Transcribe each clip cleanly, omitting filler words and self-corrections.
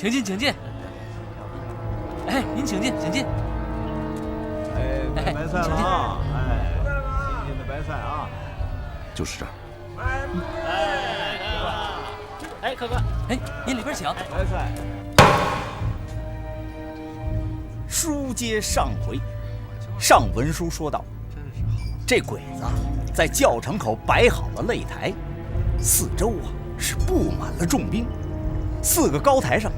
请进，请进。哎，您请进，请进。哎，白菜了啊！哎，您的白菜啊，就是这儿。哎，客官，哎，您里边请。白菜。书接上回，上文书说到，这鬼子在教场口摆好了擂台，四周是布满了重兵，4个高台上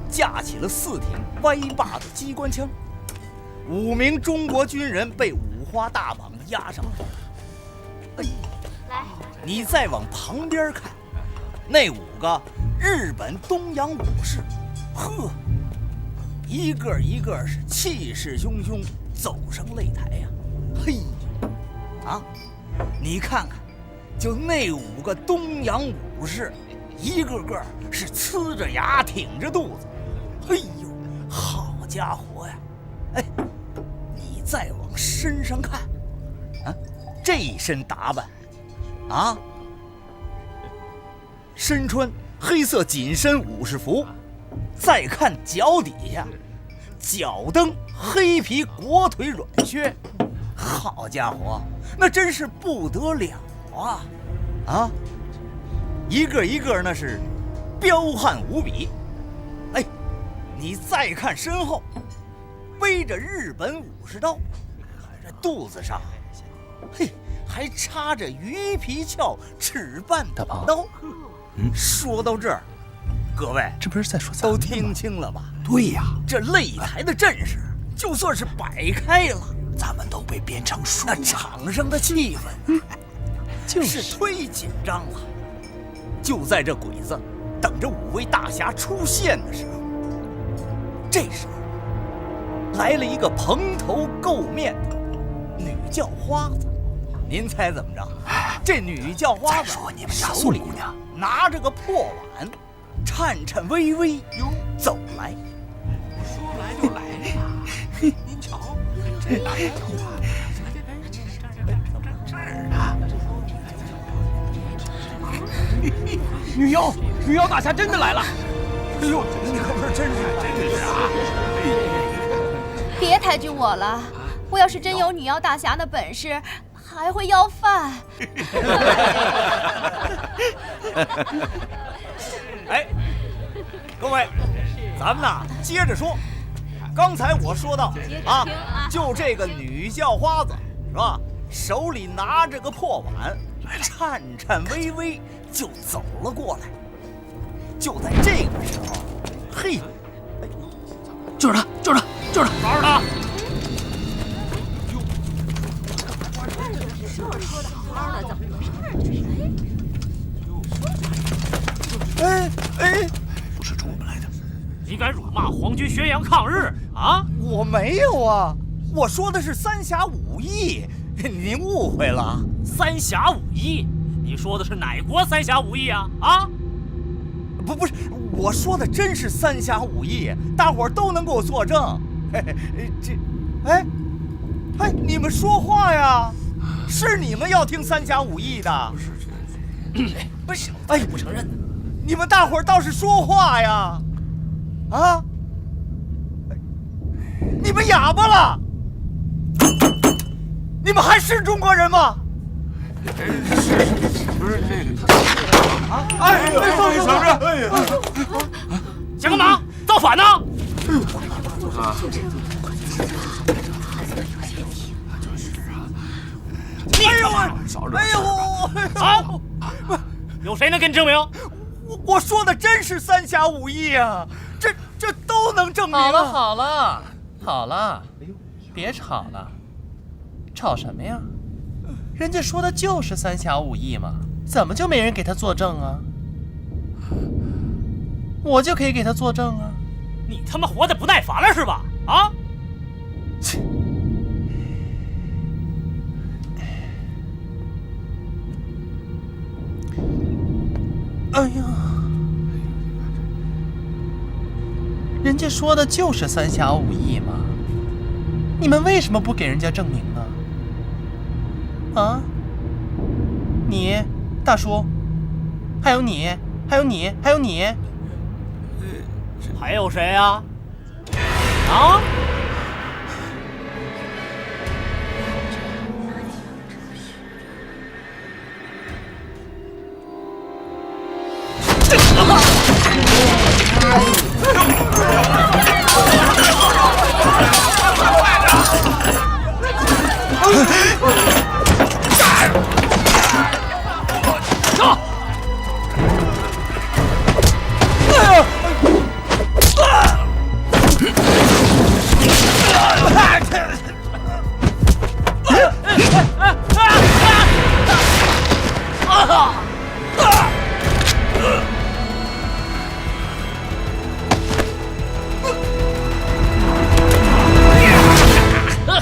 架起了4挺歪把的机关枪，5名中国军人被五花大绑押上来。来，你再往旁边看，那5个日本东洋武士，呵，一个一个是气势汹汹走上擂台呀！嘿，啊，你看看，就那5个东洋武士，一个个是呲着牙挺着肚子，嘿呦，好家伙呀！哎，你再往身上看，啊，这身打扮，啊，身穿黑色紧身武士服，再看脚底下，脚蹬黑皮裹腿软靴，好家伙，那真是不得了啊！啊，一个一个那是彪悍无比。哎，你再看身后，背着日本武士刀，这肚子上，嘿，还插着鱼皮鞘尺半的刀。说到这儿，各位，这不是在说咱都们吗听清了吧？对呀，这擂台的阵势就算是摆开了，咱们都被编成输那了。场上的气氛是忒紧张了。就在这鬼子等着5位大侠出现的时候，这时候来了一个蓬头垢面的女叫花子。您猜怎么着？这女叫花子说你们家手里宋姑娘拿着个破碗，颤颤巍巍走来。说来就来了呀！您瞧，这哪有啊？这儿呢。女妖大侠真的来了！哎呦，你可不是真是啊！别抬举我了，我要是真有女妖大侠的本事，还会要饭。哎，各位，咱们呐接着说。刚才我说到啊，就这个女叫花子是吧？手里拿着个破碗，颤颤巍巍就走了过来。就在这个时候，嘿，就是他，就是他，就是他，抓住他！说的好好的，怎么回事？哎，不是冲我们来的。你敢辱骂皇军宣扬抗日啊？我没有啊，我说的是三侠五义，您误会了。三侠五义，你说的是哪国三侠五义啊？啊？不是，我说的真是三侠五义，大伙儿都能给我作证。哎，你们说话呀！是你们要听三侠五义的？不是，哎，不承认。你们大伙儿倒是说话呀！啊！你们哑巴了？你们还是中国人吗？不是这个。哎，小子，哎呀，想干嘛？造反呢？哎呦！啊！有谁能给你证明？我说的真是三侠五义啊！这都能证明。好了，别吵了，吵什么呀？人家说的就是三侠五义嘛，怎么就没人给他作证啊？我就可以给他作证啊！你他妈活得不耐烦了是吧？啊！切！哎呀！人家说的就是三侠五义嘛，你们为什么不给人家证明呢？啊？你，大叔，还有你，还有谁呀？啊？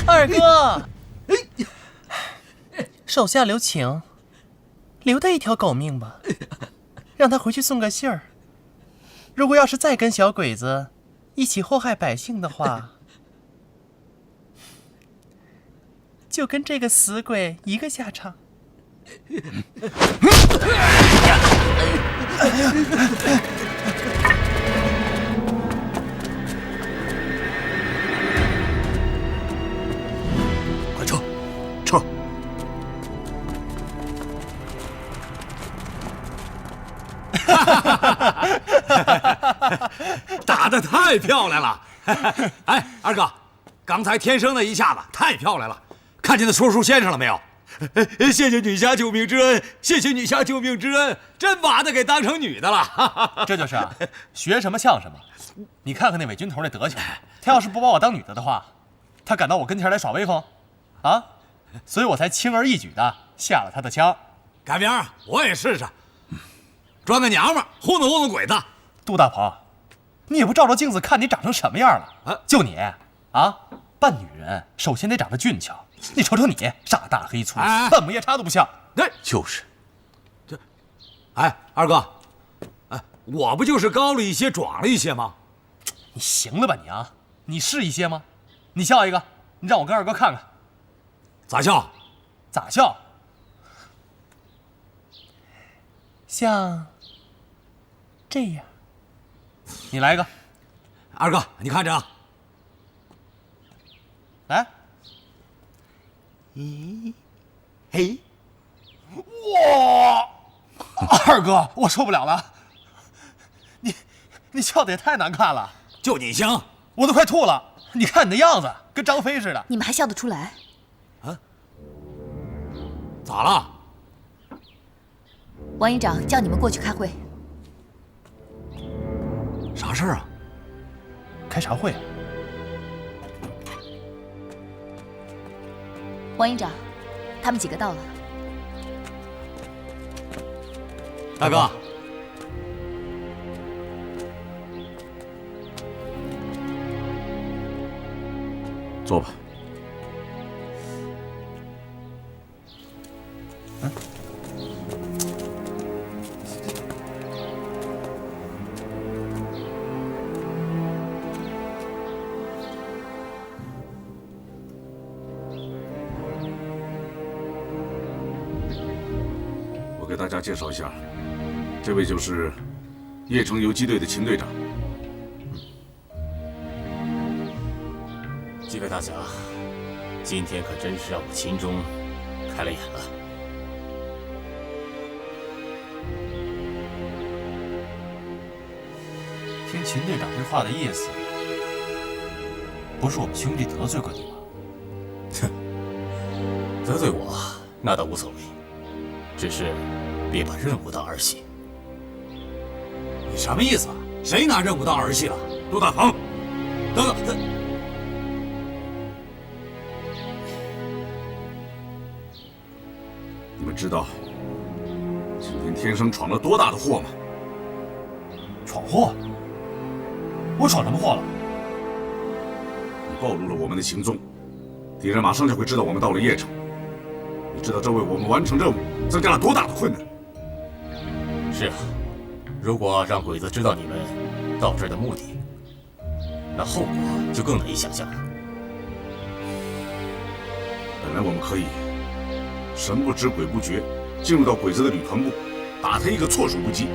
二哥，手下留情，留他一条狗命吧，让他回去送个信儿。如果要是再跟小鬼子一起祸害百姓的话，就跟这个死鬼一个下场。快撤，撤！打得太漂亮了！哎，二哥，刚才天生那一下子太漂亮了，看见那说书先生了没有？谢谢女侠救命之恩，谢谢女侠救命之恩，真把她给当成女的了。这就是啊，学什么像什么。你看看那伪军头那德行，他要是不把我当女的的话，他敢到我跟前来耍威风啊？所以我才轻而易举的下了他的枪。改明儿我也试试，装个娘们儿糊弄糊弄鬼子。杜大鹏，你也不照照镜子看你长成什么样了啊？就你啊，扮女人首先得长得俊俏。你瞅瞅你，傻大黑粗，半母夜叉都不像。那就是，哎，二哥，哎，我不就是高了一些，壮了一些吗？你行了吧你啊？你是一些吗？你笑一个，你让我跟二哥看看。咋笑？咋笑？像这样。你来一个。二哥，你看着啊。来。咦，嘿，哇！二哥，我受不了了，你笑得也太难看了，就你行，我都快吐了。你看你的样子，跟张飞似的。你们还笑得出来？啊？咋了？王营长叫你们过去开会。啥事儿啊？开啥会啊？王营长，他们几个到了。大哥，坐吧。我给大家介绍一下，这位就是邺城游击队的秦队长。几位大侠，今天可真是让我秦中开了眼了。听秦队长这话的意思，不是我们兄弟得罪过你吗？哼，得罪我那倒无所谓，只是别把任务当儿戏。你什么意思啊？谁拿任务当儿戏了？杜大鹏，等等，你们知道今天天生闯了多大的祸吗？闯祸？我闯什么祸了？你暴露了我们的行踪，敌人马上就会知道我们到了邺城。你知道这为我们完成任务增加了多大的困难？是啊，如果让鬼子知道你们到这儿的目的，那后果就更难以想象了。本来我们可以神不知鬼不觉进入到鬼子的旅团部，打他一个措手不及。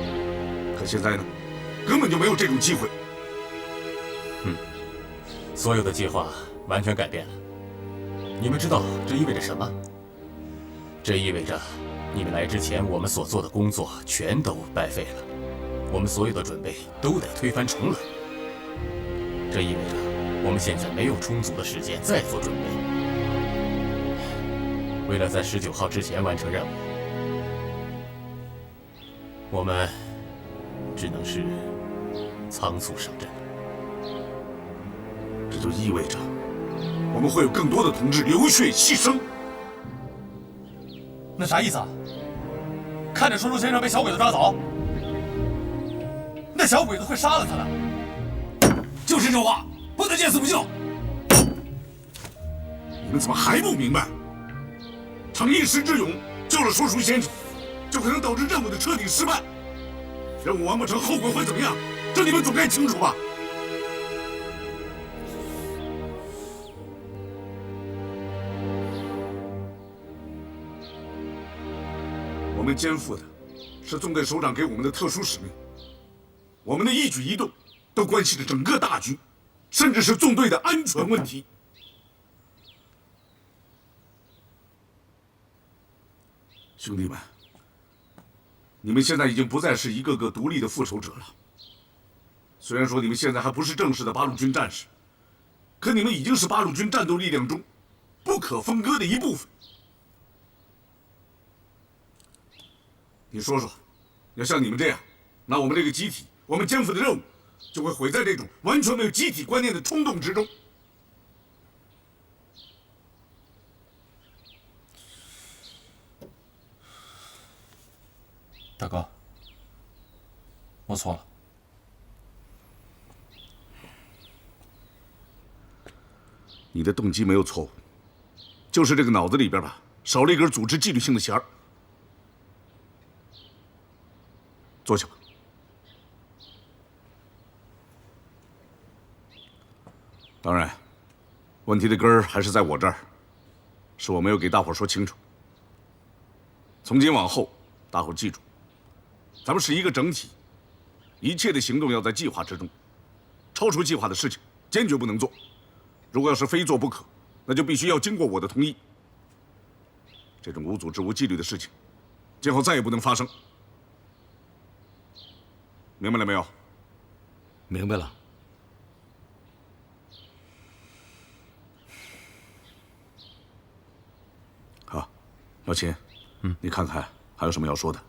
可现在呢，根本就没有这种机会。所有的计划完全改变了。你们知道这意味着什么？这意味着你们来之前我们所做的工作全都白费了，我们所有的准备都得推翻重来。这意味着我们现在没有充足的时间再做准备。为了在19号之前完成任务，我们只能是仓促上阵。这就意味着我们会有更多的同志流血牺牲。那啥意思啊？看着说书先生被小鬼子抓走，那小鬼子会杀了他的。就是这话，不能见死不救。你们怎么还不明白？逞一时之勇救了说书先生，就可能导致任务的彻底失败。任务完不成，后果会怎么样？这你们总该清楚吧？我们肩负的是纵队首长给我们的特殊使命，我们的一举一动都关系着整个大局，甚至是纵队的安全问题。兄弟们，你们现在已经不再是一个个独立的复仇者了。虽然说你们现在还不是正式的八路军战士，可你们已经是八路军战斗力量中不可分割的一部分。你说说，要像你们这样，那我们这个集体，我们肩负的任务，就会毁在这种完全没有集体观念的冲动之中。大哥，我错了。你的动机没有错误，就是这个脑子里边吧，少了一根组织纪律性的弦儿。坐下吧。当然，问题的根儿还是在我这儿，是我没有给大伙说清楚。从今往后，大伙记住，咱们是一个整体，一切的行动要在计划之中，超出计划的事情坚决不能做。如果要是非做不可，那就必须要经过我的同意。这种无组织、无纪律的事情，今后再也不能发生。明白了没有？明白了。好，老秦，你看看还有什么要说的？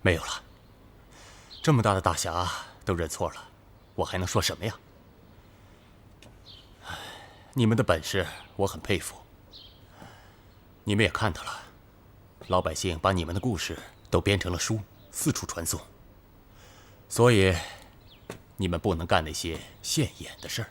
没有了。这么大的大侠都认错了，我还能说什么呀？你们的本事我很佩服，你们也看到了，老百姓把你们的故事都编成了书，四处传颂。所以，你们不能干那些现眼的事儿。